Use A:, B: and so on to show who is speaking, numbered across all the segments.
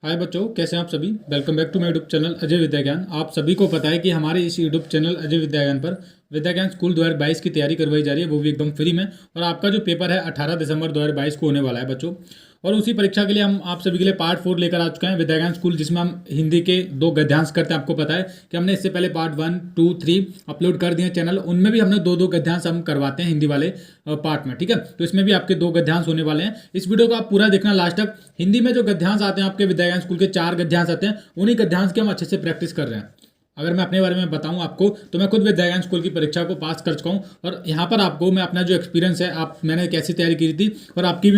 A: हाय बच्चों, कैसे हैं आप सभी। Welcome back to my YouTube channel Ajay Vidya Gyan. आप सभी को पता है कि हमारे इस यूट्यूब चैनल अजय विद्या ज्ञान पर विद्या ज्ञान स्कूल 2022 की तैयारी करवाई जा रही है, वो भी एकदम फ्री में। और आपका जो पेपर है 18 दिसंबर 2022 को होने वाला है बच्चों। और उसी परीक्षा के लिए हम आप सभी के लिए पार्ट 4 लेकर आ चुके हैं विद्या ज्ञान स्कूल, जिसमें हम हिंदी के 2 गद्यांश करते हैं। आपको पता है कि हमने इससे पहले पार्ट 1, 2, 3 अपलोड कर दिए चैनल, उनमें भी हमने 2 गद्यांश हम करवाते हैं हिंदी वाले पार्ट में, ठीक है। तो इसमें भी आपके 2 गद्यांश होने वाले हैं। इस वीडियो को आप पूरा देखना लास्ट तक। हिंदी में जो गद्यांश आते हैं आपके विद्या ज्ञान स्कूल के 4 गद्यांश आते हैं, उन्हीं गद्यांश की हम अच्छे से प्रैक्टिस कर रहे हैं। अगर मैं अपने बारे में बताऊं आपको, तो मैं खुद विद्या ज्ञान स्कूल की परीक्षा को पास कर चुका हूं। और यहाँ पर आपको मैं अपना जो एक्सपीरियंस है, मैंने कैसी तैयारी की थी और आपकी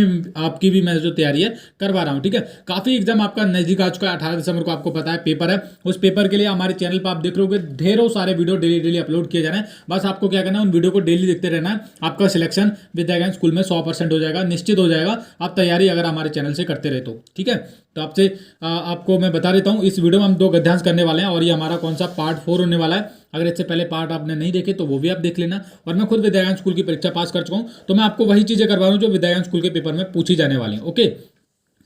A: भी मैं जो तैयारी है करवा रहा हूँ, ठीक है। काफ़ी एग्जाम आपका नज़दीक आ चुका है। 18 दिसंबर को आपको पता है पेपर है। उस पेपर के लिए हमारे चैनल पर आप देख रहे हो ढेरों सारे वीडियो डेली अपलोड किए जा रहे हैं। बस आपको क्या करना है, उन वीडियो को डेली देखते रहना है। आपका सिलेक्शन विद्या ज्ञान स्कूल में 100% हो जाएगा, निश्चित हो जाएगा। आप तैयारी अगर हमारे चैनल से करते रहे तो, ठीक है। तो आपको मैं बता देता हूँ, इस वीडियो में हम 2 गद्यांश करने वाले हैं और ये हमारा कौन सा पार्ट 4 होने वाला है। अगर इससे पहले पार्ट आपने नहीं देखे तो वो भी आप देख लेना। और मैं खुद विद्या ज्ञान स्कूल की परीक्षा पास कर चुका हूँ, तो मैं आपको वही चीज़ें करवा रहा हूँ जो विद्या ज्ञान स्कूल के पेपर में पूछी जाने वाली हैं, ओके।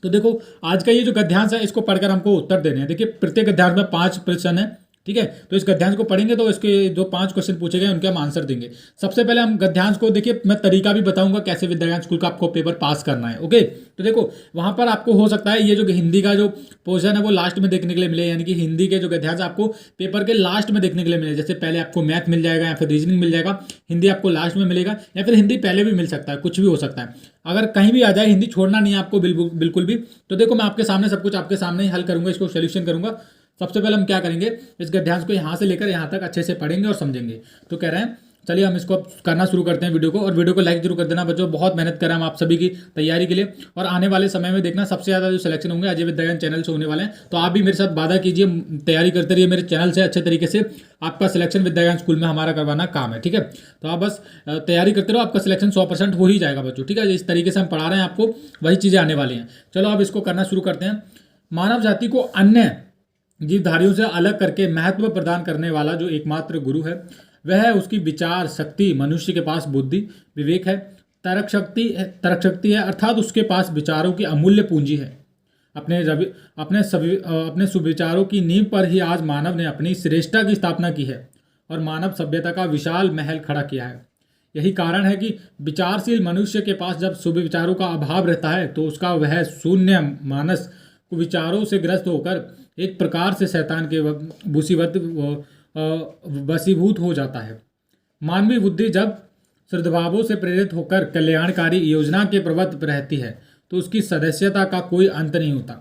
A: तो देखो, आज का ये जो गद्यांश है, इसको पढ़कर हमको उत्तर देने हैं। देखिए, प्रत्येक गद्यांश में 5 प्रश्न है, ठीक है। तो इस गद्यांश को पढ़ेंगे तो इसके जो 5 क्वेश्चन पूछे गए उनके हम आंसर देंगे। सबसे पहले हम गद्यांश को देखिए, मैं तरीका भी बताऊंगा कैसे विद्या ज्ञान स्कूल का आपको पेपर पास करना है, ओके। तो देखो, वहां पर आपको हो सकता है ये जो हिंदी का जो पोर्शन है वो लास्ट में देखने के लिए मिले, यानी कि हिंदी के जो गद्यांश आपको पेपर के लास्ट में देखने के लिए मिले। जैसे पहले आपको मैथ मिल जाएगा या फिर रीजनिंग मिल जाएगा, हिंदी आपको लास्ट में मिलेगा, या फिर हिंदी पहले भी मिल सकता है, कुछ भी हो सकता है। अगर कहीं भी आ जाए, हिंदी छोड़ना नहीं है आपको बिल्कुल भी। तो देखो, मैं आपके सामने सब कुछ आपके सामने ही हल करूंगा, इसको सोल्यूशन करूंगा। सबसे पहले हम क्या करेंगे, इस गद्यांश को यहाँ से लेकर यहाँ तक अच्छे से पढ़ेंगे और समझेंगे। तो कह रहे हैं, चलिए हम इसको करना शुरू करते हैं वीडियो को। और वीडियो को लाइक जरूर कर देना बच्चों, बहुत मेहनत कर रहे हैं हम आप सभी की तैयारी के लिए। और आने वाले समय में देखना, सबसे ज़्यादा जो सिलेक्शन होंगे अजय विद्या ज्ञान चैनल से होने वाले हैं। तो आप भी मेरे साथ वादा कीजिए, तैयारी करते रहिए मेरे चैनल से अच्छे तरीके से। आपका सिलेक्शन विद्या ज्ञान स्कूल में हमारा करवाना काम है, ठीक है। तो आप बस तैयारी करते रहो, आपका सिलेक्शन 100% हो ही जाएगा बच्चों, ठीक है। इस तरीके से हम पढ़ा रहे हैं आपको, वही चीज़ें आने वाली हैं। चलो अब इसको करना शुरू करते हैं। मानव जाति को अन्य जीवधारियों से अलग करके महत्व प्रदान करने वाला जो एकमात्र गुरु है, वह है उसकी विचार शक्ति। मनुष्य के पास बुद्धि विवेक है, तर्क शक्ति है, अर्थात उसके पास विचारों की अमूल्य पूंजी है। अपने सुविचारों की नींव पर ही आज मानव ने अपनी श्रेष्ठता की स्थापना की है और मानव सभ्यता का विशाल महल खड़ा किया है। यही कारण है कि विचारशील मनुष्य के पास जब सुविचारों का अभाव रहता है, तो उसका वह शून्य मानस विचारों से ग्रस्त होकर एक प्रकार से शैतान के वशीभूत हो जाता है। मानवीय बुद्धि जब सद्भावों से प्रेरित होकर कल्याणकारी योजना के प्रवृत्त रहती है, तो उसकी सदस्यता का कोई अंत नहीं होता।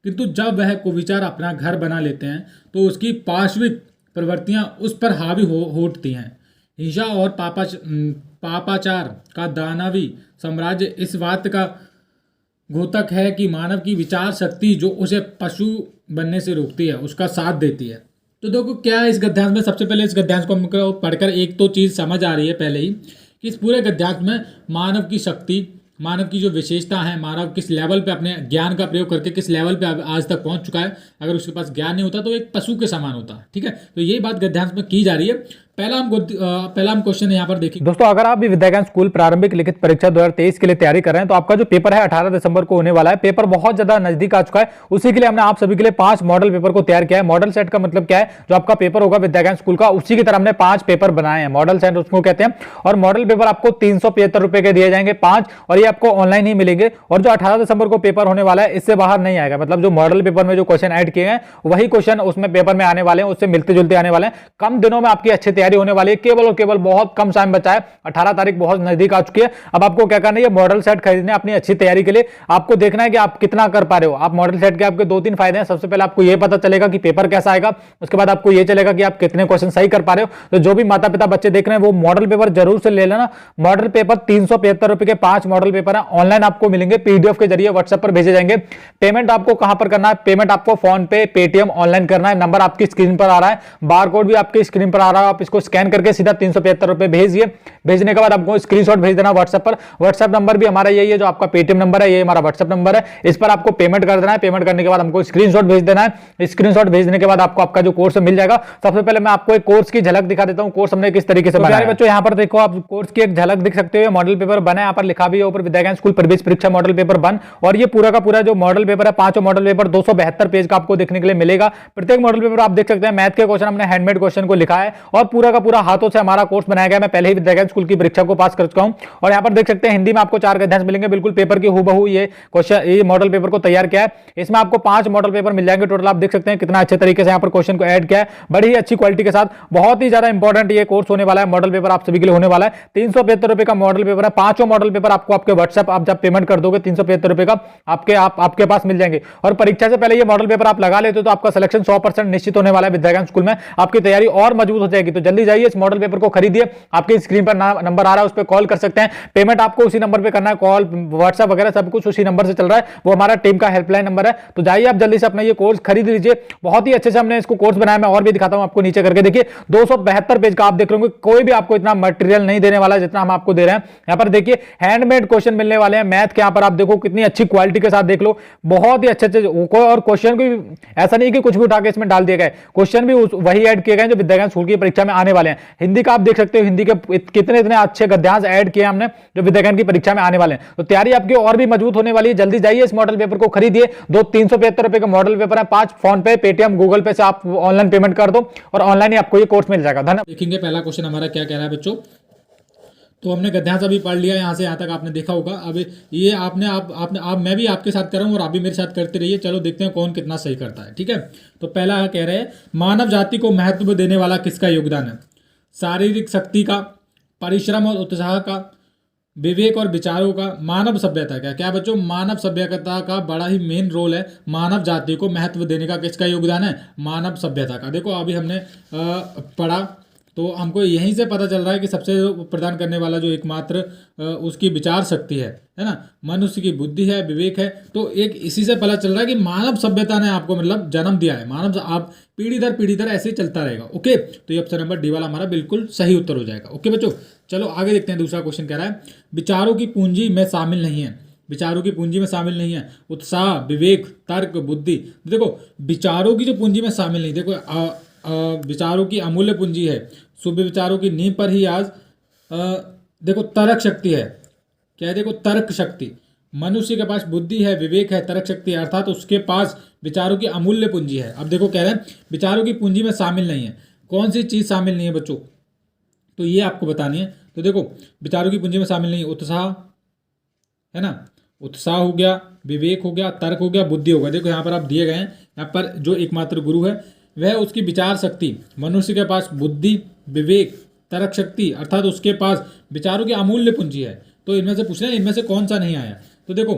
A: किंतु जब वह कुविचार अपना घर बना लेते हैं, तो उसकी पार्श्विक प्रवृत्तियां उस पर हावी हो उठती हैं। हिंसा और पापाचार का दानवी साम्राज्य इस बात का घोतक है कि मानव की विचार शक्ति जो उसे पशु बनने से रोकती है, उसका साथ देती है। तो देखो, क्या है इस गद्यांश में, सबसे पहले इस गद्यांश को हमको पढ़कर एक तो चीज़ समझ आ रही है पहले ही, कि इस पूरे गद्यांश में मानव की शक्ति, मानव की जो विशेषता है, मानव किस लेवल पे अपने ज्ञान का प्रयोग करके किस लेवल पे आज तक पहुंच चुका है। अगर उसके पास ज्ञान नहीं होता तो एक पशु के समान होता, ठीक है। तो यही बात गद्यांश में की जा रही है। पहला हम क्वेश्चन यहाँ पर देखिए
B: दोस्तों, अगर आप भी विद्या ज्ञान स्कूल प्रारंभिक लिखित परीक्षा 2023 के लिए तैयारी कर रहे हैं, तो आपका जो पेपर है 18 दिसंबर को होने वाला है। पेपर बहुत ज्यादा नजदीक आ चुका है। उसी के लिए हमने आप सभी के लिए 5 मॉडल पेपर को तैयार किया है। मॉडल सेट का मतलब क्या है, जो आपका पेपर होगा विद्या ज्ञान स्कूल का, उसी की तरह हमने 5 पेपर बनाए हैं। मॉडल सेट उसको कहते हैं। और मॉडल पेपर आपको 375 रुपए के दिए जाएंगे 5, और ये आपको ऑनलाइन ही मिलेंगे। और जो 18 दिसंबर को पेपर होने वाला है, इससे बाहर नहीं आएगा। मतलब जो मॉडल पेपर में जो क्वेश्चन ऐड किए हैं, वही क्वेश्चन उसमें पेपर में आने वाले हैं, उससे मिलते जुलते आने वाले हैं। कम दिनों में आपकी अच्छी तैयारी होने वाली है। केवल बहुत कम टाइम बचा है, 18 तारीख बहुत नजदीक आ चुकी है। अब आपको क्या करना है, ये मॉडल सेट खरीदने अपनी अच्छी तैयारी के लिए। आपको देखना है कि आप कितना कर पा रहे हो। आप मॉडल सेट के आपके 2-3 फायदे हैं। सबसे पहले आपको ये पता चलेगा कि पेपर कैसा आएगा, उसके बाद आपको ये चलेगा कि आप कितने क्वेश्चन सही कर पा रहे हो। तो जो भी माता पिता बच्चे देख रहे हैं, वो मॉडल पेपर जरूर से ले लेना। मॉडल पेपर 375 रुपए के 5 मॉडल पेपर है, ऑनलाइन आपको मिलेंगे, पीडीएफ के जरिए व्हाट्सएप पर भेजे जाएंगे। पेमेंट आपको कहां पर करना है, पेमेंट आपको फोन पे, पेटीएम ऑनलाइन करना है। नंबर आपकी स्क्रीन पर आ रहा है, बारकोड भी आपकी स्क्रीन पर आ रहा है। आप इसको स्कैन करके सीधा 375 रुपए भेजिए। भेजने के बाद आपको स्क्रीनशॉट भेज देना व्हाट्सएप पर। व्हाट्सएप नंबर भी हमारा यही है, जो आपका पेटीएम नंबर है, ये हमारा व्हाट्सएप नंबर है। इस पर आपको पेमेंट कर देना है। पेमेंट करने के बाद हमको स्क्रीनशॉट भेज देना है। स्क्रीनशॉट भेजने के बाद आपको आपका जो कोर्स मिल जाएगा। सबसे पहले मैं आपको एक कोर्स की झलक दिखा देता हूं, कोर्स हमने किस तरीके से बनाया है। बच्चों यहाँ पर देखो, आप कोर्स की एक झलक देख सकते हो। मॉडल पेपर बना है, यहाँ पर लिखा भी है ऊपर विद्या ज्ञान स्कूल प्रवेश परीक्षा मॉडल पेपर 1। और ये पूरा का पूरा जो मॉडल पेपर है, पांचों मॉडल पेपर 272 पेज का आपको देखने के लिए मिलेगा। प्रत्येक मॉडल पेपर आप देख सकते हैं मैथ के क्वेश्चन हमने हैंडमेड क्वेश्चन को लिखा है और पूरा का पूरा हाथों से हमारा कोर्स बनाया गया। मैं पहले ही विद्या ज्ञान स्कूल की परीक्षा को पास कर चुका हूं। और यहाँ पर देख सकते हैं हिंदी में आपको 4 गद्यांश मिलेंगे, बिल्कुल पेपर की हूबहू ये क्वेश्चन, ये मॉडल पेपर को तैयार किया है। इसमें आपको 5 मॉडल पेपर मिल जाएंगे टोटल। आप देख सकते हैं कितना अच्छे तरीके से यहाँ पर क्वेश्चन को ऐड किया है, बड़ी ही अच्छी क्वालिटी के साथ। बहुत ही ज्यादा इंपॉर्टेंट ये कोर्स होने वाला है। मॉडल पेपर आप सभी के लिए होने वाला है। 375 रुपए का मॉडल पेपर है। पांचों मॉडल पेपर आपको आपके व्हाट्सएप, आप जब पेमेंट कर दोगे 375 रुपए का आपके पास मिल जाएंगे। और परीक्षा से पहले ये मॉडल पेपर आप लगा लेते हो तो आपका सिलेक्शन 100% निश्चित होने वाला है। विद्या ज्ञान स्कूल में आपकी तैयारी और मजबूत हो जाएगी। तो जल्दी जाइए, इस मॉडल पेपर को खरीदिए। आपकी स्क्रीन पर नंबर आ रहा है, उस पर कॉल कर सकते हैं। पेमेंट आपको उसी नंबर पे करना है, कॉल व्हाट्सएप वगैरह सब कुछ उसी नंबर से चल रहा है, वो हमारा टीम का हेल्पलाइन नंबर है। तो जाइए आप जल्दी से अपना ये कोर्स खरीद लीजिए। बहुत ही अच्छे से हमने इसको कोर्स बनाया। मैं और भी दिखाता हूं आपको, नीचे करके देखिए 272 पेज का आप देख रहे होंगे। कोई भी आपको इतना मटेरियल नहीं देने वाला जितना हम आपको दे रहे हैं। यहाँ पर देखिए हैंडमेड क्वेश्चन मिलने वाले हैं मैथ के। यहाँ पर आप देखो कितनी अच्छी क्वालिटी के साथ, देख लो बहुत ही अच्छे अच्छे। और क्वेश्चन भी ऐसा नहीं कि कुछ भी उठा के इसमें डाल दिए गए, क्वेश्चन भी वही ऐड किए गए जो विद्या ज्ञान स्कूल की परीक्षा में आने वाले हैं। हिंदी का आप देख सकते हो, हिंदी के कितने इतने अच्छे गद्यांश ऐड किए हमने जो विद्या ज्ञान की परीक्षा में आने वाले हैं। तो तैयारी आपकी और भी मजबूत होने वाली है। जल्दी जाइए, इस मॉडल पेपर को खरीदिए। 375 रुपए का मॉडल पेपर है। 5 फोन पे, पेटीएम, गूगल पे से आप ऑनलाइन पेमेंट कर दो और ऑनलाइन ही आपको ये कोर्स मिल जाएगा। धन्यवाद।
A: देखेंगे पहला क्वेश्चन हमारा क्या कह रहा है बच्चों। तो हमने गद्यांश अभी पढ़ लिया, यहाँ से यहाँ तक आपने देखा होगा। अब ये आपने मैं भी आपके साथ कर रहा हूँ और आप भी मेरे साथ करते रहिए। चलो देखते हैं कौन कितना सही करता है, ठीक है। तो पहला कह रहे हैं, मानव जाति को महत्व देने वाला किसका योगदान है? शारीरिक शक्ति का, परिश्रम और उत्साह का, विवेक और विचारों का, मानव सभ्यता का। क्या बच्चों? मानव सभ्यता का बड़ा ही मेन रोल है। मानव जाति को महत्व देने का किसका योगदान है? मानव सभ्यता का। देखो अभी हमने पढ़ा तो हमको यहीं से पता चल रहा है कि सबसे प्रदान करने वाला जो एकमात्र उसकी विचार शक्ति है ना, मनुष्य की बुद्धि है, विवेक है। तो एक इसी से पता चल रहा है कि मानव सभ्यता ने आपको मतलब जन्म दिया है। मानव आप पीढ़ी दर ऐसे ही चलता रहेगा। ओके, तो ये ऑप्शन नंबर डी वाला हमारा बिल्कुल सही उत्तर हो जाएगा। ओके बच्चों, चलो आगे देखते हैं। दूसरा क्वेश्चन कह रहा है, विचारों की पूंजी में शामिल नहीं है। विचारों की पूंजी में शामिल नहीं है उत्साह, विवेक, तर्क, बुद्धि। देखो विचारों की जो पूंजी में शामिल नहीं, देखो विचारों की अमूल्य पूंजी है। शुभ विचारों की नींव पर ही आज देखो तर्क शक्ति है। क्या है? देखो तर्क शक्ति। मनुष्य के पास बुद्धि है, विवेक है, तर्क शक्ति है, अर्थात उसके पास विचारों की अमूल्य पूंजी है। अब देखो कह रहे हैं विचारों की पूंजी में शामिल नहीं है। कौन सी चीज शामिल नहीं है बच्चों? तो ये आपको बतानी है। तो देखो विचारों की पूंजी में शामिल नहीं है उत्साह, है ना, उत्साह हो गया, विवेक हो गया, तर्क हो गया, बुद्धि हो गया। देखो यहाँ पर आप दिए गए हैं, यहाँ पर जो एकमात्र गुरु है वह उसकी विचार शक्ति। मनुष्य के पास बुद्धि, विवेक, तर्क शक्ति, अर्थात उसके पास विचारों की अमूल्य पूंजी है। तो इनमें से पूछना है इनमें से कौन सा नहीं आया। तो देखो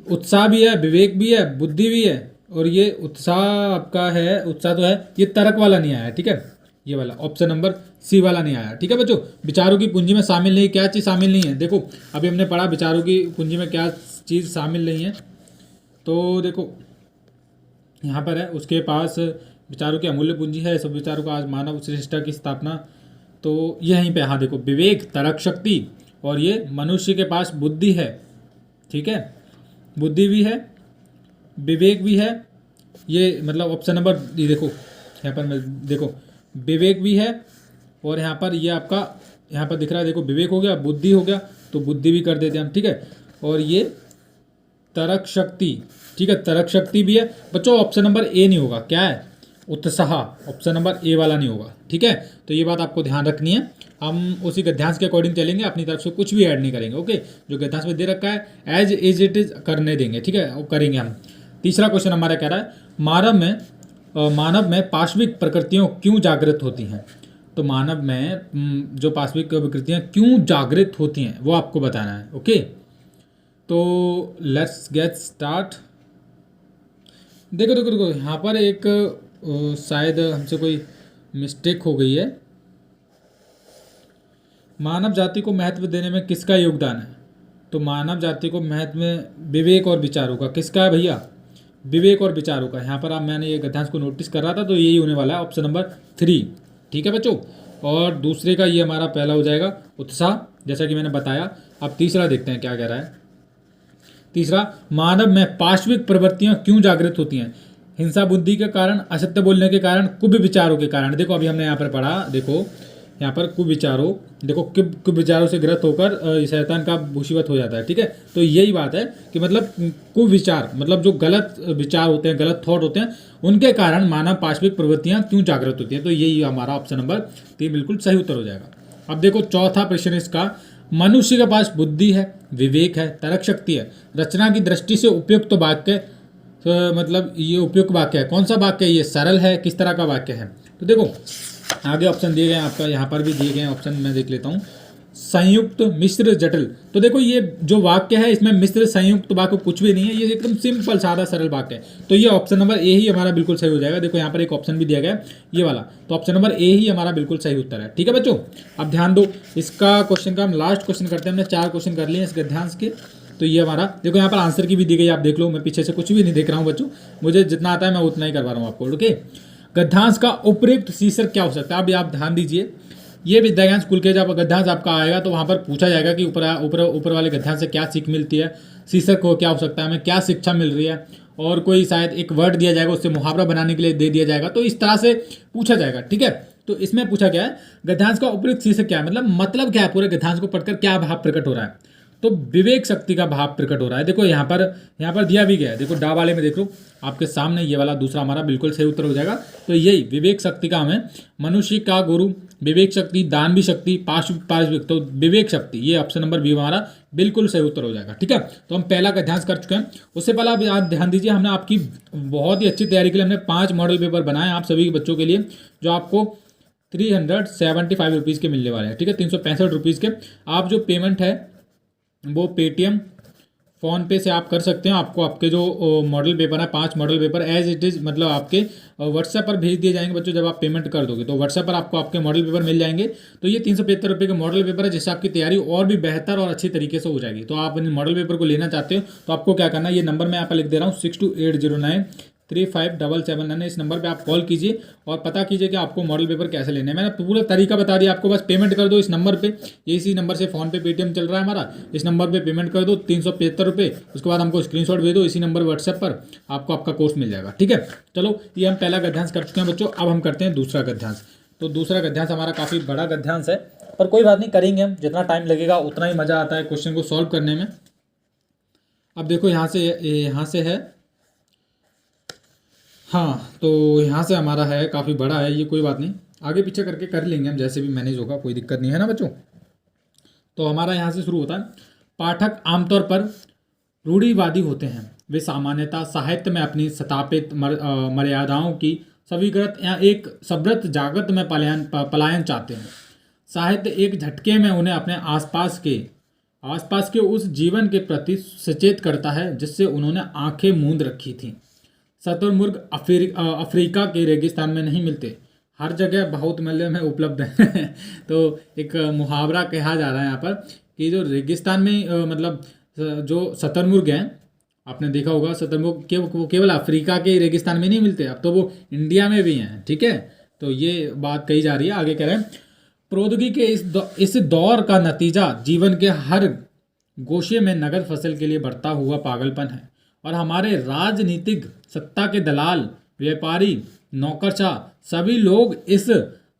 A: उत्साह भी है, विवेक भी है, बुद्धि भी है, और ये उत्साह आपका है, उत्साह तो है, ये तर्क वाला नहीं आया, ठीक है। ये वाला ऑप्शन नंबर सी वाला नहीं आया, ठीक है बच्चों। विचारों की पूंजी में शामिल नहीं, क्या चीज़ शामिल नहीं है? देखो अभी हमने पढ़ा विचारों की पूंजी में क्या चीज़ शामिल नहीं है। तो देखो यहाँ पर है, उसके पास विचारों की अमूल्य पूंजी है, सब विचारों का आज मानव श्रेष्ठता की स्थापना। तो ये यहीं पे, हाँ देखो विवेक, तर्क शक्ति, और ये मनुष्य के पास बुद्धि है, ठीक है, बुद्धि भी है, विवेक भी है। ये मतलब ऑप्शन नंबर देखो यहाँ पर मैं देखो विवेक भी है, और यहाँ पर ये आपका यहाँ पर दिख रहा है, देखो विवेक हो गया, बुद्धि हो गया, तो बुद्धि भी कर देते हैं हम, ठीक है। और ये तर्क शक्ति, ठीक है, तर्क शक्ति भी है बच्चों। ऑप्शन नंबर ए नहीं होगा, क्या है? उत्साह। ऑप्शन नंबर ए वाला नहीं होगा, ठीक है। तो ये बात आपको ध्यान रखनी है। हम उसी गद्यांश के अकॉर्डिंग चलेंगे, अपनी तरफ से कुछ भी ऐड नहीं करेंगे। ओके, जो गद्यांश में दे रखा है एज इट इज करने देंगे, ठीक है, वो करेंगे हम। तीसरा क्वेश्चन हमारा कह रहा है, मानव में पाश्विक प्रकृतियों क्यों जागृत होती हैं? तो मानव में जो पाश्विक विकृतियाँ क्यों जागृत होती हैं वो आपको बताना है। ओके, तो लेट्स गेट स्टार्ट। देखो यहाँ पर एक शायद हमसे कोई मिस्टेक हो गई है। मानव जाति को महत्व देने में किसका योगदान है? तो मानव जाति को महत्व में विवेक और विचारों का। किसका है भैया? विवेक और विचारों का। यहाँ पर आप मैंने ये गद्यांश को नोटिस कर रहा था, तो यही होने वाला है ऑप्शन नंबर 3, ठीक है बच्चों। और दूसरे का ये हमारा पहला हो जाएगा उत्साह, जैसा कि मैंने बताया। अब तीसरा देखते हैं क्या कह रहा है। तीसरा, मानव में पार्श्विक प्रवृत्तियां क्यों जागृत होती हैं? हिंसा बुद्धि के कारण, असत्य बोलने के कारण, कुविचारों के कारण। देखो अभी हमने यहाँ पर पढ़ा, देखो यहाँ पर कुविचारों, देखो कुविचारों से ग्रस्त होकर शैतान का वशीवत हो जाता है। ठीक है, तो यही बात है कि मतलब कुविचार मतलब जो गलत विचार होते हैं, गलत थॉट होते हैं, उनके कारण मानव पार्श्विक प्रवृत्तियां क्यों जागृत होती हैं। तो यही हमारा ऑप्शन नंबर 3 बिल्कुल सही उत्तर हो जाएगा। अब देखो चौथा प्रश्न इसका, मनुष्य के पास बुद्धि है, विवेक है, तर्क शक्ति है, रचना की दृष्टि से उपयुक्त वाक्य, मतलब ये उपयुक्त वाक्य है। कौन सा वाक्य है ये? सरल है, किस तरह का वाक्य है? तो देखो आगे ऑप्शन दिए गए हैं, आपका यहाँ पर भी दिए गए हैं ऑप्शन, मैं देख लेता हूँ। संयुक्त, मिश्र, जटिल। तो देखो ये जो वाक्य है इसमें मिश्र, संयुक्त वाक्य कुछ भी नहीं है, ये एकदम सिंपल सादा सरल वाक्य है। तो ये ऑप्शन नंबर ए ही हमारा बिल्कुल सही हो जाएगा। देखो यहाँ पर एक ऑप्शन भी दिया गया है ये वाला, तो ऑप्शन नंबर ए ही हमारा बिल्कुल सही उत्तर है। ठीक है बच्चों, अब ध्यान दो, इसका क्वेश्चन का हम लास्ट क्वेश्चन करते हैं। हमने 4 क्वेश्चन कर लिए इस गद्यांश के। तो ये हमारा देखो यहाँ पर आंसर की भी दी गई, आप देख लो, मैं पीछे से कुछ भी नहीं देख रहा हूँ बच्चों, मुझे जितना आता है मैं उतना ही करवा रहा हूँ आपको। ओके, गद्यांश का उपयुक्त शीर्षक क्या हो सकता है? अभी आप ध्यान दीजिए, ये विद्याज्ञान स्कूल के जब गद्यांश आपका आएगा तो वहाँ पर पूछा जाएगा कि ऊपर वाले गद्यांश से क्या सीख मिलती है, शीर्षक को क्या हो सकता है, हमें क्या शिक्षा मिल रही है, और कोई शायद एक वर्ड दिया जाएगा, उससे मुहावरा बनाने के लिए दे दिया जाएगा। तो इस तरह से पूछा जाएगा। ठीक है, तो इसमें पूछा गया है गद्यांश का उपयुक्त शीर्षक क्या है, मतलब क्या है, पूरे गद्यांश को पढ़कर क्या भाव प्रकट हो रहा है? तो विवेक शक्ति का भाव प्रकट हो रहा है। देखो यहाँ पर दिया भी गया है, देखो डा वाले में देख लो आपके सामने, ये वाला दूसरा हमारा बिल्कुल सही उत्तर हो जाएगा। तो यही विवेक शक्ति का हमें, मनुष्य का गुरु, विवेक शक्ति, दानवी शक्ति, पार्श्विक, तो विवेक शक्ति, ये ऑप्शन नंबर बी हमारा बिल्कुल सही उत्तर हो जाएगा। ठीक है, तो हम पहला का ध्यान कर चुके हैं। उससे पहले आप ध्यान दीजिए, हमने आपकी बहुत ही अच्छी तैयारी के लिए हमने 5 मॉडल पेपर बनाए आप सभी बच्चों के लिए, जो आपको 375 रुपीज़ के मिलने वाले हैं। ठीक है, 365 रुपीज़ के। आप जो पेमेंट है वो पेटीएम, फ़ोन पे से आप कर सकते हैं। आपको आपके जो मॉडल पेपर है, 5 model paper as it is, मतलब आपके व्हाट्सएप पर भेज दिए जाएंगे बच्चों। जब आप पेमेंट कर दोगे तो व्हाट्सएप पर आपको आपके मॉडल पेपर मिल जाएंगे। तो ये 375 रुपये के मॉडल पेपर है, जिससे आपकी तैयारी और भी बेहतर और अच्छी तरीके से हो जाएगी। तो आप इन मॉडल पेपर को लेना चाहते हो तो आपको क्या करना है, ये नंबर मैं यहाँ पर लिख दे रहा हूँ, 6280935799, इस नंबर पे आप कॉल कीजिए और पता कीजिए कि आपको मॉडल पेपर कैसे लेने हैं। मैंने पूरा तरीका बता दिया आपको, बस पेमेंट कर दो इस नंबर पे, ये इसी नंबर से फ़ोन पे पेटीएम चल रहा है हमारा, इस नंबर पे पेमेंट कर दो 375 रुपये। उसके बाद हमको स्क्रीनशॉट भेज दो इसी नंबर व्हाट्सएप पर, आपको आपका कोर्स मिल जाएगा। ठीक है, चलो ये हम पहला गद्यांश कर चुके हैं बच्चों। अब हम करते हैं दूसरा गद्यांश। तो दूसरा गद्यांश हमारा काफ़ी बड़ा गद्यांश है, पर कोई बात नहीं, करेंगे हम, जितना टाइम लगेगा उतना ही मज़ा आता है क्वेश्चन को सॉल्व करने में। अब देखो यहाँ से है, हाँ, तो यहाँ से हमारा है, काफ़ी बड़ा है ये, कोई बात नहीं, आगे पीछे करके कर लेंगे हम, जैसे भी मैनेज होगा, कोई दिक्कत नहीं है ना बच्चों। तो हमारा यहाँ से शुरू होता है। पाठक आमतौर पर रूढ़िवादी होते हैं, वे सामान्यतः साहित्य में अपनी स्थापित मर्यादाओं की स्वीकृत या एक सब्रत जागत में पलायन चाहते हैं। साहित्य एक झटके में उन्हें अपने आसपास के उस जीवन के प्रति सचेत करता है जिससे उन्होंने आंखें मूंद रखी थी। शतुरमुर्ग अफ्रीका के रेगिस्तान में नहीं मिलते, हर जगह बहुत मूल्य में उपलब्ध है। तो एक मुहावरा कहा जा रहा है यहाँ पर कि जो रेगिस्तान में मतलब जो शतुरमुर्ग हैं, आपने देखा होगा शतुरमुर्ग वो केवल अफ्रीका के रेगिस्तान में नहीं मिलते, अब तो वो इंडिया में भी हैं। ठीक है, तो ये बात कही जा रही है। आगे कह रहे हैं, प्रौद्योगिकी के इस दौर का नतीजा जीवन के हर गोशे में नगद फसल के लिए बढ़ता हुआ पागलपन है, और हमारे राजनीतिक सत्ता के दलाल, व्यापारी, नौकरशाह सभी लोग इस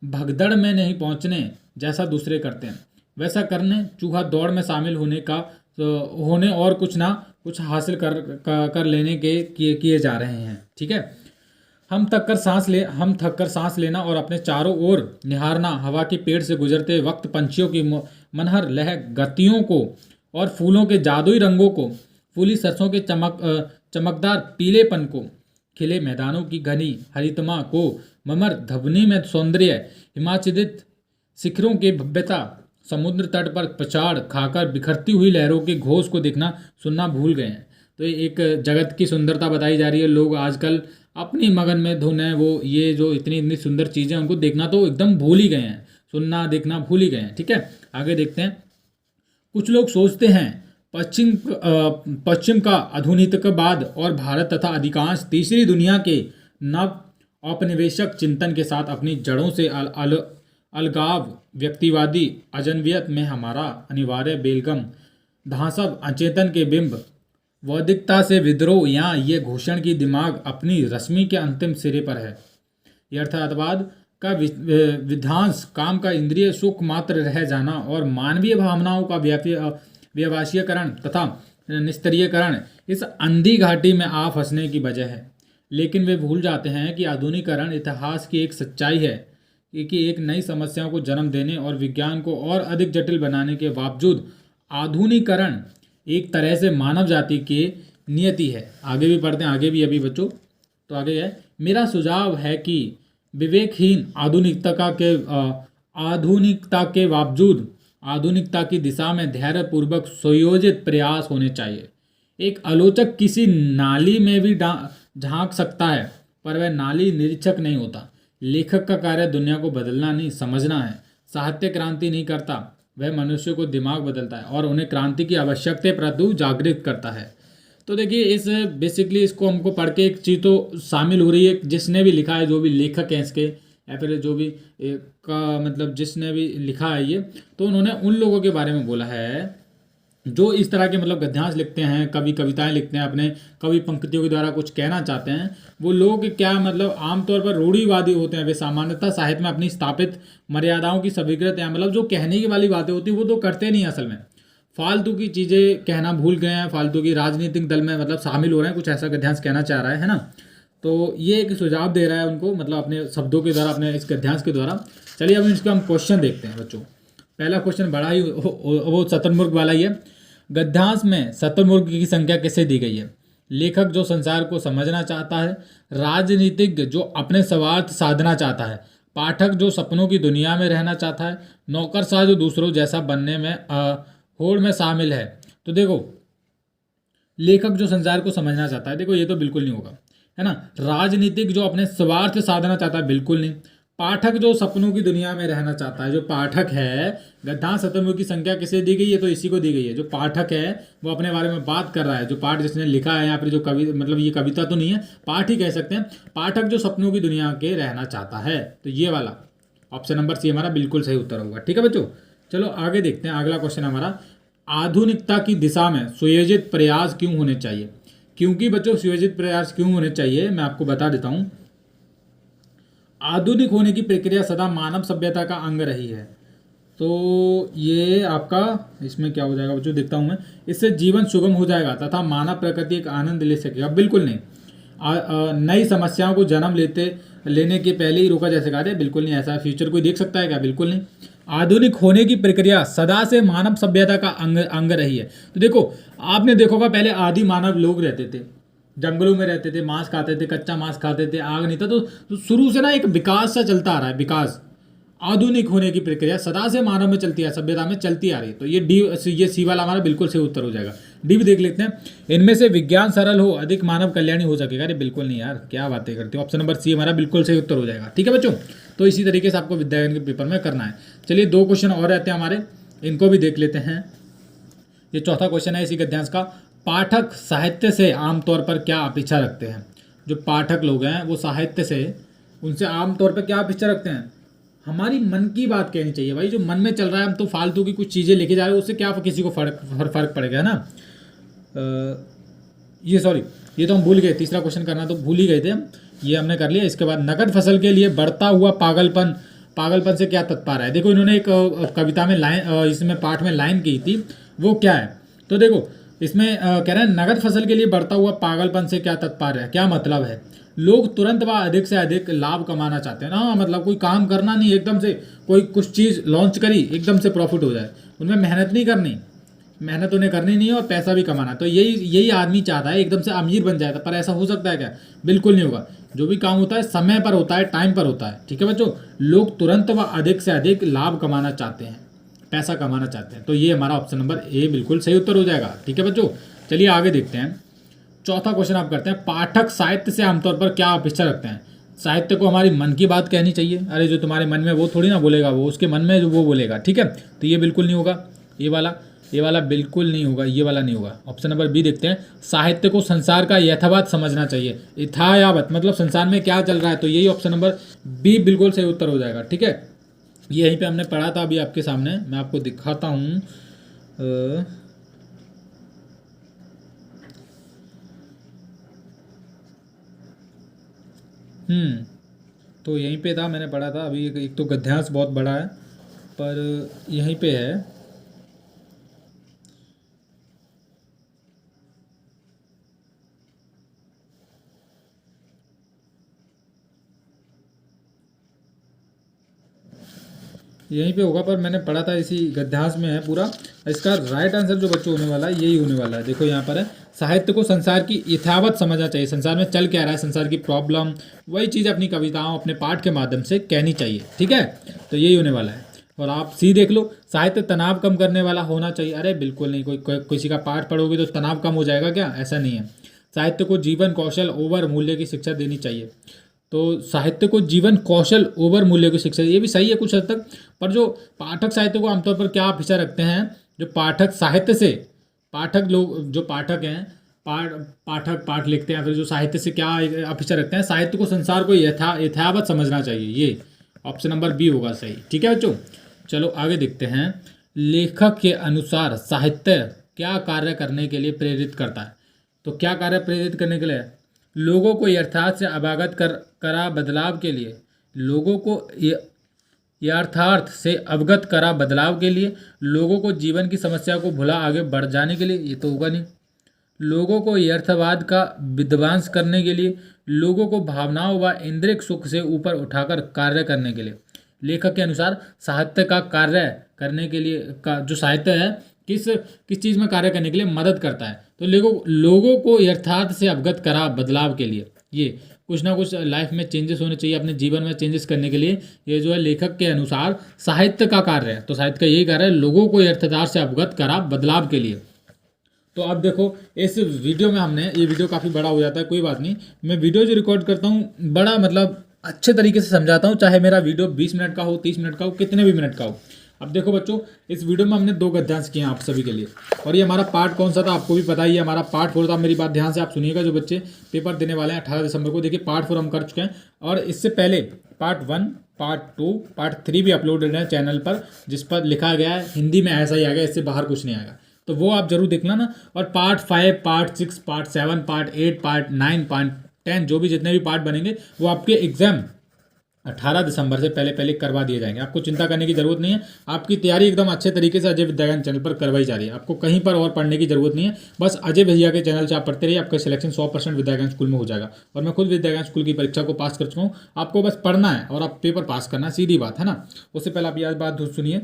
A: भगदड़ में नहीं पहुंचने जैसा दूसरे करते हैं, वैसा करने चूहा दौड़ में शामिल होने और कुछ ना कुछ हासिल कर लेने के किए जा रहे हैं। ठीक है, हम थक कर सांस लेना और अपने चारों ओर निहारना, हवा की पेड़ से गुजरते वक्त पंछियों की मनहर लह गतियों को और फूलों के जादुई रंगों को, फूली सरसों के चमकदार पीलेपन को, खिले मैदानों की घनी हरितमा को, ममर धवनी में सौंदर्य, हिमाच्छादित शिखरों की भव्यता, समुद्र तट पर पछाड़ खाकर बिखरती हुई लहरों के घोष को देखना सुनना भूल गए हैं। तो एक जगत की सुंदरता बताई जा रही है। लोग आजकल अपनी मगन में धुन है, वो ये जो इतनी सुंदर चीज़ें उनको देखना तो एकदम भूल ही गए हैं, सुनना देखना भूल ही गए हैं। ठीक है, आगे देखते हैं। कुछ लोग सोचते हैं पश्चिम का आधुनिकतावाद और भारत तथा अधिकांश तीसरी दुनिया के नव औपनिवेशिक चिंतन के साथ अपनी जड़ों से अलगाव व्यक्तिवादी अजनबियत में हमारा अनिवार्य बेलगम धांसब अचेतन के बिंब बौद्धिकता से विद्रोह या ये घोषण की दिमाग अपनी रश्मि के अंतिम सिरे पर है। यथार्थवाद का विध्वंस काम का इंद्रिय सुख मात्र रह जाना और मानवीय भावनाओं का व्यवसायीकरण तथा निस्तरीयकरण इस अंधी घाटी में आ फंसने की वजह है। लेकिन वे भूल जाते हैं कि आधुनिकीकरण इतिहास की एक सच्चाई है कि एक नई समस्याओं को जन्म देने और विज्ञान को और अधिक जटिल बनाने के बावजूद आधुनिकीकरण एक तरह से मानव जाति की नियति है। आगे भी पढ़ते हैं, आगे भी अभी बच्चों। तो आगे है, मेरा सुझाव है कि विवेकहीन आधुनिकता के बावजूद आधुनिकता की दिशा में धैर्यपूर्वक सुयोजित प्रयास होने चाहिए। एक आलोचक किसी नाली में भी झांक सकता है, पर वह नाली निरीक्षक नहीं होता। लेखक का कार्य दुनिया को बदलना नहीं, समझना है। साहित्य क्रांति नहीं करता, वह मनुष्य को दिमाग बदलता है और उन्हें क्रांति की आवश्यकता प्रति जागृत करता है। तो देखिए, इस बेसिकली इसको हमको पढ़ के एक चीज़ तो शामिल हो रही है, जिसने भी लिखा है, जो भी लेखक हैं इसके, या फिर जो भी का मतलब जिसने भी लिखा है ये, तो उन्होंने उन लोगों के बारे में बोला है जो इस तरह के मतलब गद्यांश लिखते हैं, कवि कविताएं लिखते हैं, अपने कवि पंक्तियों के द्वारा कुछ कहना चाहते हैं। वो लोग क्या मतलब आमतौर पर रूढ़िवादी होते हैं। वे सामान्यतः साहित्य में अपनी स्थापित मर्यादाओं की स्वीकृत है, मतलब जो कहने की वाली बातें होती है वो तो करते नहीं, असल में फालतू की चीज़ें कहना भूल गए हैं, फालतू की राजनीतिक दल में मतलब शामिल हो रहे हैं, कुछ ऐसा गद्यांश कहना चाह रहा है ना। तो ये एक सुझाव दे रहा है उनको, मतलब अपने शब्दों के द्वारा, अपने इस गद्यांश के द्वारा। चलिए अब इसका हम क्वेश्चन देखते हैं बच्चों। पहला क्वेश्चन बड़ा ही वो शतुर्मुर्ग वाला ही है। गद्यांश में शतुर्मुर्ग की संख्या कैसे दी गई है? लेखक जो संसार को समझना चाहता है, राजनीतिज्ञ जो अपने स्वार्थ साधना चाहता है, पाठक जो सपनों की दुनिया में रहना चाहता है, नौकरशाह जो दूसरों जैसा बनने में होड़ में शामिल है। तो देखो, लेखक जो संसार को समझना चाहता है, देखो ये तो बिल्कुल नहीं होगा, है ना। राजनीतिक जो अपने स्वार्थ साधना चाहता है, बिल्कुल नहीं। पाठक जो सपनों की दुनिया में रहना चाहता है, जो पाठक है, गद्यांश शतुर्मुर्ग की संख्या किसे दी गई है? तो इसी को दी गई है। जो पाठक है वो अपने बारे में बात कर रहा है, जो पाठ जिसने लिखा है, यहाँ पर जो कवि मतलब ये कविता तो नहीं है, पाठ ही कह सकते हैं। पाठक जो सपनों की दुनिया के रहना चाहता है, तो ये वाला ऑप्शन नंबर सी हमारा बिल्कुल सही उत्तर होगा। ठीक है बच्चों, चलो आगे देखते हैं। अगला क्वेश्चन हमारा, आधुनिकता की दिशा में सुयोजित प्रयास क्यों होने चाहिए? क्योंकि बच्चों सुयोजित प्रयास क्यों होने चाहिए मैं आपको बता देता हूं। आधुनिक होने की प्रक्रिया सदा मानव सभ्यता का अंग रही है। तो ये आपका इसमें क्या हो जाएगा बच्चों, देखता हूं मैं। इससे जीवन सुगम हो जाएगा तथा मानव प्रकृति एक आनंद ले सकेगा। बिल्कुल नहीं। नई समस्याओं को जन्म लेने के पहले ही रोका जा सकता है, बिल्कुल नहीं। ऐसा फ्यूचर कोई देख सकता है क्या? बिल्कुल नहीं। आधुनिक होने की प्रक्रिया सदा से मानव सभ्यता का अंग रही है। तो देखो, आपने देखा होगा पहले आदि मानव लोग रहते थे, जंगलों में रहते थे, मांस खाते थे, कच्चा मांस खाते थे, आग नहीं था। तो शुरू से ना एक विकास सा चलता आ रहा है, विकास। आधुनिक होने की प्रक्रिया सदा से मानव में चलती है, सभ्यता में चलती आ रही है। तो ये सी वाला हमारा बिल्कुल सही उत्तर हो जाएगा। डी भी देख लेते हैं। इनमें से विज्ञान सरल हो, अधिक मानव कल्याणी हो सकेगा। अरे बिल्कुल नहीं यार, क्या बातें करते हो। ऑप्शन नंबर सी हमारा बिल्कुल सही उत्तर हो जाएगा। ठीक है बच्चों, तो इसी तरीके से आपको विद्यायन के पेपर में करना है। चलिए 2 क्वेश्चन और रहते हैं हमारे, इनको भी देख लेते हैं। ये चौथा क्वेश्चन है इसी गद्यांश का। पाठक साहित्य से आमतौर पर क्या अपेक्षा रखते हैं? जो पाठक लोग हैं वो साहित्य से, उनसे आमतौर पर क्या अपेक्षा रखते हैं? हमारी मन की बात कहनी चाहिए भाई। जो मन में चल रहा है, हम तो फालतू की कुछ चीज़ें लेके जा रहे हैं, उससे क्या किसी को फर्क पड़ेगा, है ना। ये तो हम भूल गए, तीसरा क्वेश्चन करना तो भूल ही गए थे हम, ये हमने कर लिया। इसके बाद नकद फसल के लिए बढ़ता हुआ पागलपन से क्या तात्पर्य है? देखो, इन्होंने एक कविता में लाइन, इसमें पाठ में लाइन की थी, वो क्या है? तो देखो, इसमें कह रहे हैं नगद फसल के लिए बढ़ता हुआ पागलपन से क्या तात्पर्य है, क्या मतलब है? लोग तुरंत व अधिक से अधिक लाभ कमाना चाहते हैं ना, मतलब कोई काम करना नहीं, एकदम से कोई कुछ चीज़ लॉन्च करी, एकदम से प्रॉफिट हो जाए, उनमें मेहनत नहीं करनी, मेहनत उन्हें करनी नहीं है और पैसा भी कमाना। तो यही आदमी चाहता है एकदम से अमीर बन जाएगा, पर ऐसा हो सकता है क्या? बिल्कुल नहीं होगा। जो भी काम होता है समय पर होता है, टाइम पर होता है। ठीक है बच्चों, लोग तुरंत व अधिक से अधिक लाभ कमाना चाहते हैं, पैसा कमाना चाहते हैं। तो ये हमारा ऑप्शन नंबर ए बिल्कुल सही उत्तर हो जाएगा। ठीक है बच्चों, चलिए आगे देखते हैं। चौथा क्वेश्चन आप करते हैं, पाठक साहित्य से आमतौर पर क्या अपेक्षा रखते हैं? साहित्य को हमारी मन की बात कहनी चाहिए। अरे जो तुम्हारे मन में वो थोड़ी ना बोलेगा, वो उसके मन में जो वो बोलेगा। ठीक है, तो ये बिल्कुल नहीं होगा। ये वाला बिल्कुल नहीं होगा, ये वाला नहीं होगा। ऑप्शन नंबर बी देखते हैं, साहित्य को संसार का यथावत समझना चाहिए। यथावत मतलब संसार में क्या चल रहा है, तो यही ऑप्शन नंबर बी बिल्कुल सही उत्तर हो जाएगा। ठीक है, ये यहीं पे हमने पढ़ा था, अभी आपके सामने मैं आपको दिखाता हूँ। तो यहीं पे था, मैंने पढ़ा था। अभी एक तो गद्यांश बहुत बड़ा है, पर यहीं पे है। यहीं पे होगा, पर मैंने पढ़ा था, इसी गद्यांश में है पूरा। इसका राइट आंसर जो बच्चों होने वाला है यही होने वाला है। देखो यहाँ पर है, साहित्य को संसार की यथावत समझना चाहिए। संसार में चल क्या रहा है, संसार की प्रॉब्लम, वही चीज़ अपनी कविताओं, अपने पाठ के माध्यम से कहनी चाहिए। ठीक है, तो यही होने वाला है। और आप सी देख लो, साहित्य तनाव कम करने वाला होना चाहिए। अरे बिल्कुल नहीं, किसी का पाठ पढ़ोगे तो तनाव कम हो जाएगा क्या? ऐसा नहीं है। साहित्य को जीवन कौशल ओवर मूल्य की शिक्षा देनी चाहिए। तो साहित्य को जीवन कौशल ओवर मूल्य की शिक्षा, ये भी सही है कुछ हद तक। पर जो पाठक साहित्य को आमतौर पर क्या अपेक्षा रखते हैं, जो पाठक साहित्य से, पाठक लोग जो पाठक हैं, पाठक पाठ लिखते हैं, फिर जो साहित्य से क्या अपेक्षा रखते हैं, साहित्य को संसार को यथावत समझना चाहिए। ये ऑप्शन नंबर बी होगा सही। ठीक है बच्चों, चलो आगे देखते हैं। लेखक के अनुसार साहित्य क्या कार्य करने के लिए प्रेरित करता है? तो क्या कार्य प्रेरित करने के लिए? लोगों को यथार्थ से अवगत करा बदलाव के लिए, लोगों को यथार्थ से अवगत करा बदलाव के लिए, लोगों को जीवन की समस्या को भुला आगे बढ़ जाने के लिए, ये तो होगा नहीं। लोगों को यथार्थवाद का विध्वंस करने के लिए, लोगों को भावनाओं व इंद्रिय सुख से ऊपर उठाकर कार्य करने के लिए। लेखक के अनुसार साहित्य का कार्य करने के लिए का जो साहित्य है किस किस चीज़ में कार्य करने के लिए मदद करता है? तो लोगों को यथार्थ से अवगत करा बदलाव के लिए, ये कुछ ना कुछ लाइफ में चेंजेस होने चाहिए, अपने जीवन में चेंजेस करने के लिए ये जो है लेखक के अनुसार साहित्य का कार्य है। तो साहित्य का यही कार्य है, लोगों को यथार्थ से अवगत करा बदलाव के लिए। तो अब देखो, इस वीडियो में हमने, ये वीडियो काफ़ी बड़ा हो जाता है, कोई बात नहीं, मैं वीडियो जो रिकॉर्ड करता हूँ बड़ा मतलब अच्छे तरीके से समझाता हूँ, चाहे मेरा वीडियो 20 मिनट का हो, 30 मिनट का हो, कितने भी मिनट का हो। अब देखो बच्चों, इस वीडियो में हमने 2 गद्यांश किए हैं आप सभी के लिए, और ये हमारा पार्ट कौन सा था आपको भी पता ही है, हमारा पार्ट 4 था। मेरी बात ध्यान से आप सुनिएगा, जो बच्चे पेपर देने वाले हैं 18 दिसंबर को, देखिए पार्ट 4 हम कर चुके हैं, और इससे पहले पार्ट 1, पार्ट 2, पार्ट 3 भी अपलोडेड है चैनल पर, जिस पर लिखा गया है हिंदी में ऐसा ही आ गया, इससे बाहर कुछ नहीं आएगा, तो वो आप जरूर देखना ना। और part 5, part 6, part 7, part 8, part 9, part 10, जो भी जितने भी पार्ट बनेंगे वो आपके एग्जाम 18 दिसंबर से पहले पहले करवा दिए जाएंगे। आपको चिंता करने की जरूरत नहीं है, आपकी तैयारी एकदम अच्छे तरीके से अजय विद्या ज्ञान चैनल पर करवाई जा रही है। आपको कहीं पर और पढ़ने की जरूरत नहीं है, बस अजय भैया के चैनल से आप पढ़ते रहिए, आपका सिलेक्शन 100% विद्या ज्ञान स्कूल में हो जाएगा। और मैं खुद विद्या ज्ञान स्कूल की परीक्षा को पास कर चुका हूँ, आपको बस पढ़ना है और आप पेपर पास करना है, सीधी बात है ना। उससे पहले आप यह बात सुनिए,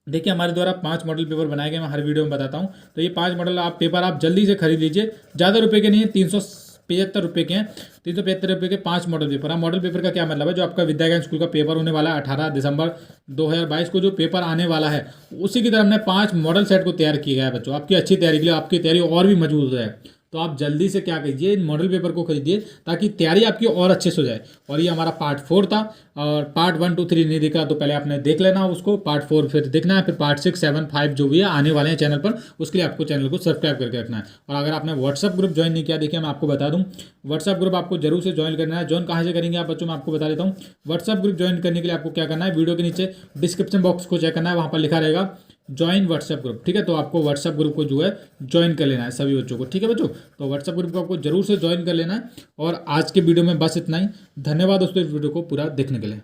A: देखिए हमारे द्वारा 5 मॉडल पेपर बनाए गए, मैं हर वीडियो में बताता हूँ। तो ये 5 मॉडल आप पेपर आप जल्दी से खरीद लीजिए, ज़्यादा रुपए के नहीं है, 375 रुपये के हैं, 375 रुपये के 5 मॉडल पेपर। अब मॉडल पेपर का क्या मतलब है? जो आपका विद्या ज्ञान स्कूल का पेपर होने वाला है 18 दिसंबर 2022 को, जो पेपर आने वाला है उसी की तरह हमने 5 मॉडल सेट को तैयार किया है बच्चों, आपकी अच्छी तैयारी के लिए, आपकी तैयारी और भी मजबूत हो जाए। तो आप जल्दी से क्या कीजिए, मॉडल पेपर को खरीदिए, ताकि तैयारी आपकी और अच्छे से हो जाए। और ये हमारा पार्ट 4 था, और पार्ट 1, 2, 3 नहीं दिख रहा तो पहले आपने देख लेना उसको, पार्ट 4 फिर देखना है, फिर पार्ट 6, 7, 5 जो भी है आने वाले हैं चैनल पर, उसके लिए आपको चैनल को सब्सक्राइब करके रखना है। और अगर आपने व्हाट्सअप ग्रुप ज्वाइन नहीं किया, देखिए मैं आपको बता दूं, व्हाट्सअप ग्रुप आपको जरूर से ज्वाइन करना है। ज्वाइन कहाँ से करेंगे आप बच्चों, मैं आपको बता देता हूँ। व्हाट्सअप ग्रुप ज्वाइन करने के लिए आपको क्या करना है, वीडियो के नीचे डिस्क्रिप्शन बॉक्स को चेक करना है, वहाँ पर लिखा रहेगा ज्वाइन व्हाट्सएप ग्रुप। ठीक है, तो आपको व्हाट्सएप ग्रुप को जो है ज्वाइन कर लेना है सभी बच्चों को। ठीक है बच्चों, तो व्हाट्सएप ग्रुप को आपको जरूर से ज्वाइन कर लेना है। और आज के वीडियो में बस इतना ही। धन्यवाद दोस्तों इस वीडियो को पूरा देखने के लिए।